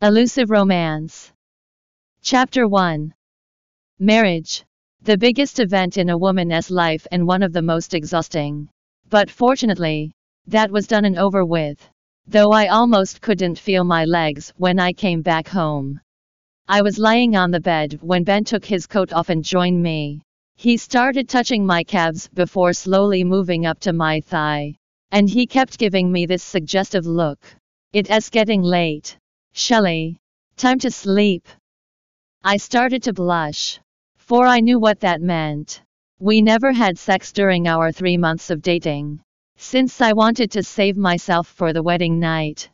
Elusive Romance. Chapter 1. Marriage. The biggest event in a woman's life and one of the most exhausting. But fortunately, that was done and over with. Though I almost couldn't feel my legs when I came back home. I was lying on the bed when Ben took his coat off and joined me. He started touching my calves before slowly moving up to my thigh. And he kept giving me this suggestive look. It's getting late. Shelly. Time to sleep. I started to blush. For I knew what that meant. We never had sex during our 3 months of dating. Since I wanted to save myself for the wedding night.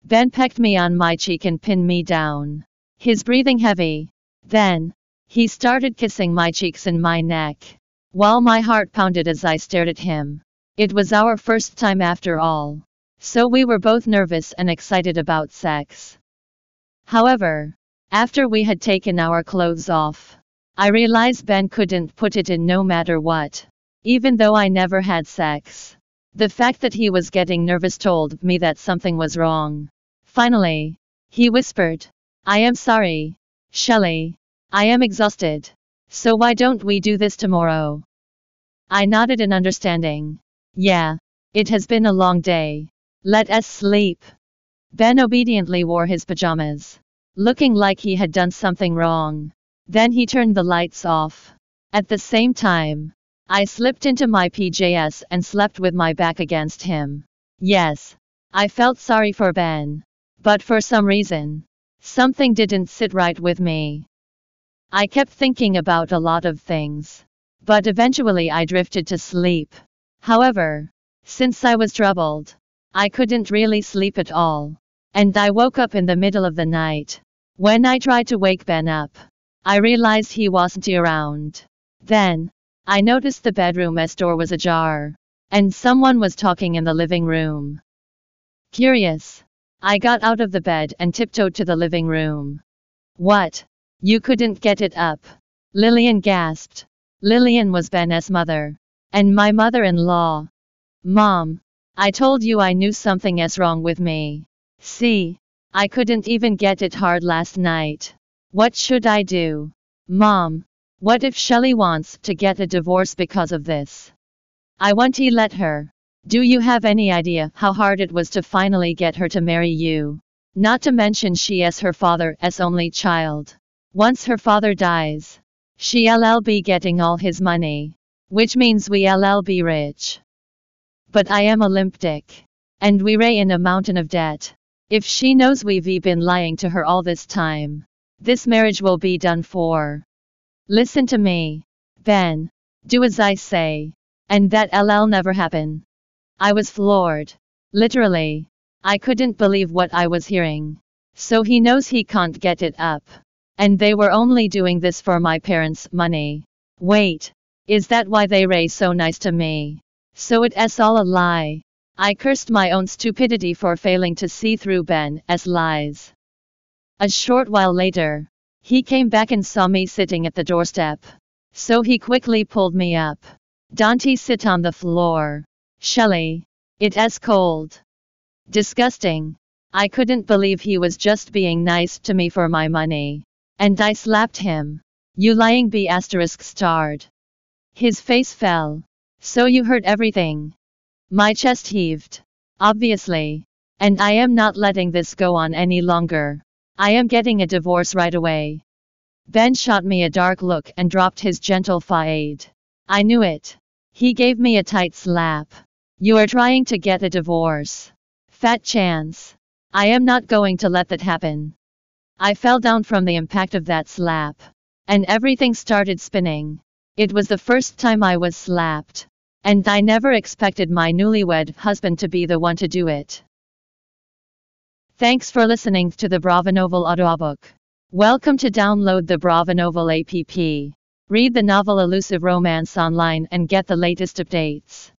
Ben pecked me on my cheek and pinned me down. His breathing heavy. Then, he started kissing my cheeks and my neck. While my heart pounded as I stared at him. It was our first time after all. So we were both nervous and excited about sex. However, after we had taken our clothes off, I realized Ben couldn't put it in no matter what. Even though I never had sex. The fact that he was getting nervous told me that something was wrong. Finally, he whispered, "I am sorry, Shelly. I am exhausted. So why don't we do this tomorrow?" I nodded in understanding. Yeah, it has been a long day. Let us sleep. Ben obediently wore his pajamas, looking like he had done something wrong. Then he turned the lights off. At the same time, I slipped into my PJs and slept with my back against him. Yes, I felt sorry for Ben. But for some reason, something didn't sit right with me. I kept thinking about a lot of things. But eventually I drifted to sleep. However, since I was troubled, I couldn't really sleep at all. And I woke up in the middle of the night. When I tried to wake Ben up, I realized he wasn't around. Then, I noticed the bedroom's door was ajar. And someone was talking in the living room. Curious, I got out of the bed and tiptoed to the living room. "What? You couldn't get it up?" Lillian gasped. Lillian was Ben's mother. And my mother-in-law. "Mom, I told you I knew something's wrong with me. See, I couldn't even get it hard last night. What should I do? Mom, what if Shelly wants to get a divorce because of this? I won't let her. Do you have any idea how hard it was to finally get her to marry you? Not to mention she is her father's only child. Once her father dies, she'll be getting all his money. Which means we'll be rich. But I am a limp dick. And we're in a mountain of debt. If she knows we've been lying to her all this time, this marriage will be done for. Listen to me, Ben. Do as I say. And that'll never happen." I was floored. Literally. I couldn't believe what I was hearing. So he knows he can't get it up. And they were only doing this for my parents' money. Wait. Is that why they were so nice to me? So it's all a lie. I cursed my own stupidity for failing to see through Ben's lies. A short while later, he came back and saw me sitting at the doorstep. So he quickly pulled me up. "Don't sit on the floor, Shelly. It's cold." Disgusting. I couldn't believe he was just being nice to me for my money. And I slapped him. "You lying b*****. His face fell. "So you heard everything?" My chest heaved. "Obviously. And I am not letting this go on any longer. I am getting a divorce right away." Ben shot me a dark look and dropped his gentle fade. I knew it. He gave me a tight slap. "You are trying to get a divorce. Fat chance. I am not going to let that happen." I fell down from the impact of that slap. And everything started spinning. It was the first time I was slapped. And I never expected my newlywed husband to be the one to do it. Thanks for listening to the Bravonovel audiobook. Welcome to download the Bravonovel app. Read the novel Elusive Romance online and get the latest updates.